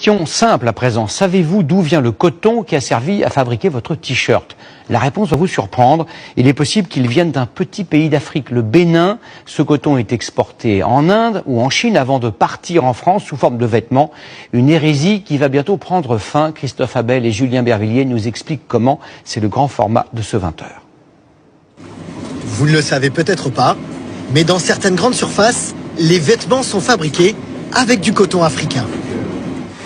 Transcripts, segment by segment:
Question simple à présent. Savez-vous d'où vient le coton qui a servi à fabriquer votre t-shirt? La réponse va vous surprendre. Il est possible qu'il vienne d'un petit pays d'Afrique, le Bénin. Ce coton est exporté en Inde ou en Chine avant de partir en France sous forme de vêtements. Une hérésie qui va bientôt prendre fin. Christophe Abel et Julien Bervilliers nous expliquent comment. C'est le grand format de ce 20h. Vous ne le savez peut-être pas, mais dans certaines grandes surfaces, les vêtements sont fabriqués avec du coton africain.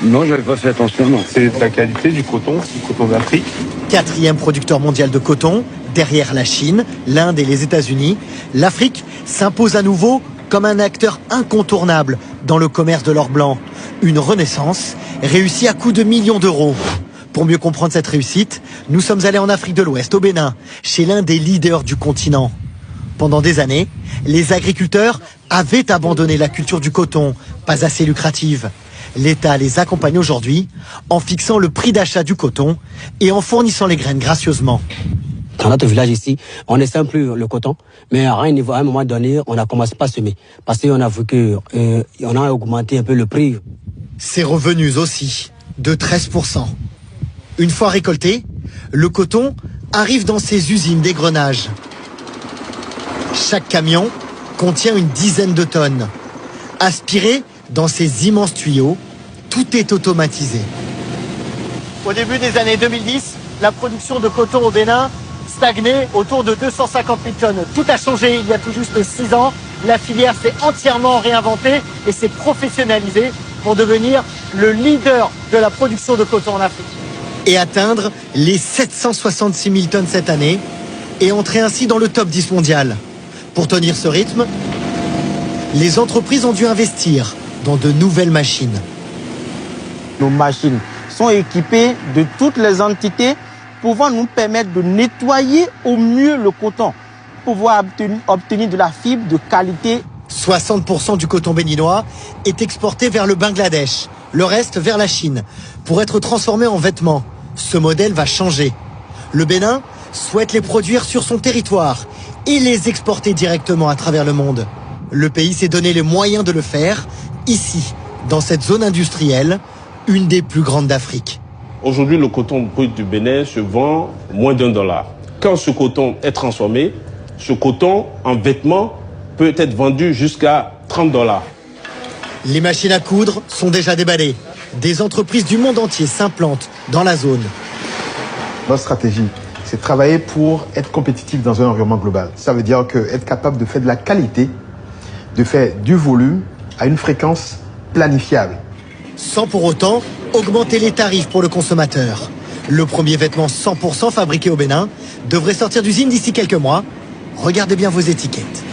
Non, j'avais pas fait attention, non. C'est de la qualité du coton d'Afrique. 4e producteur mondial de coton, derrière la Chine, l'Inde et les États-Unis, l'Afrique s'impose à nouveau comme un acteur incontournable dans le commerce de l'or blanc. Une renaissance réussie à coups de millions d'euros. Pour mieux comprendre cette réussite, nous sommes allés en Afrique de l'Ouest, au Bénin, chez l'un des leaders du continent. Pendant des années, les agriculteurs avaient abandonné la culture du coton, pas assez lucrative. L'État les accompagne aujourd'hui en fixant le prix d'achat du coton et en fournissant les graines gracieusement. Dans notre village ici, on ne sème plus le coton, mais à un moment donné, on a commencé pas à semer. Parce qu'on a vu qu'on a augmenté un peu le prix. Ses revenus aussi, de 13%. Une fois récolté, le coton arrive dans ces usines d'égrenage. Chaque camion contient une dizaine de tonnes. Aspiré dans ces immenses tuyaux, tout est automatisé. Au début des années 2010, la production de coton au Bénin stagnait autour de 250 000 tonnes. Tout a changé il y a tout juste 6 ans. La filière s'est entièrement réinventée et s'est professionnalisée pour devenir le leader de la production de coton en Afrique. Et atteindre les 766 000 tonnes cette année et entrer ainsi dans le top 10 mondial. Pour tenir ce rythme, les entreprises ont dû investir dans de nouvelles machines. Nos machines sont équipées de toutes les entités pouvant nous permettre de nettoyer au mieux le coton, pouvoir obtenir de la fibre de qualité. 60% du coton béninois est exporté vers le Bangladesh, le reste vers la Chine, pour être transformé en vêtements. Ce modèle va changer. Le Bénin souhaite les produire sur son territoire et les exporter directement à travers le monde. Le pays s'est donné les moyens de le faire, ici, dans cette zone industrielle, une des plus grandes d'Afrique. Aujourd'hui, le coton brut du Bénin se vend moins d'$1. Quand ce coton est transformé, ce coton en vêtements peut être vendu jusqu'à $30. Les machines à coudre sont déjà déballées. Des entreprises du monde entier s'implantent dans la zone. Notre stratégie, c'est de travailler pour être compétitif dans un environnement global. Ça veut dire être capable de faire de la qualité, de faire du volume à une fréquence planifiable. Sans pour autant augmenter les tarifs pour le consommateur. Le premier vêtement 100% fabriqué au Bénin devrait sortir d'usine d'ici quelques mois. Regardez bien vos étiquettes.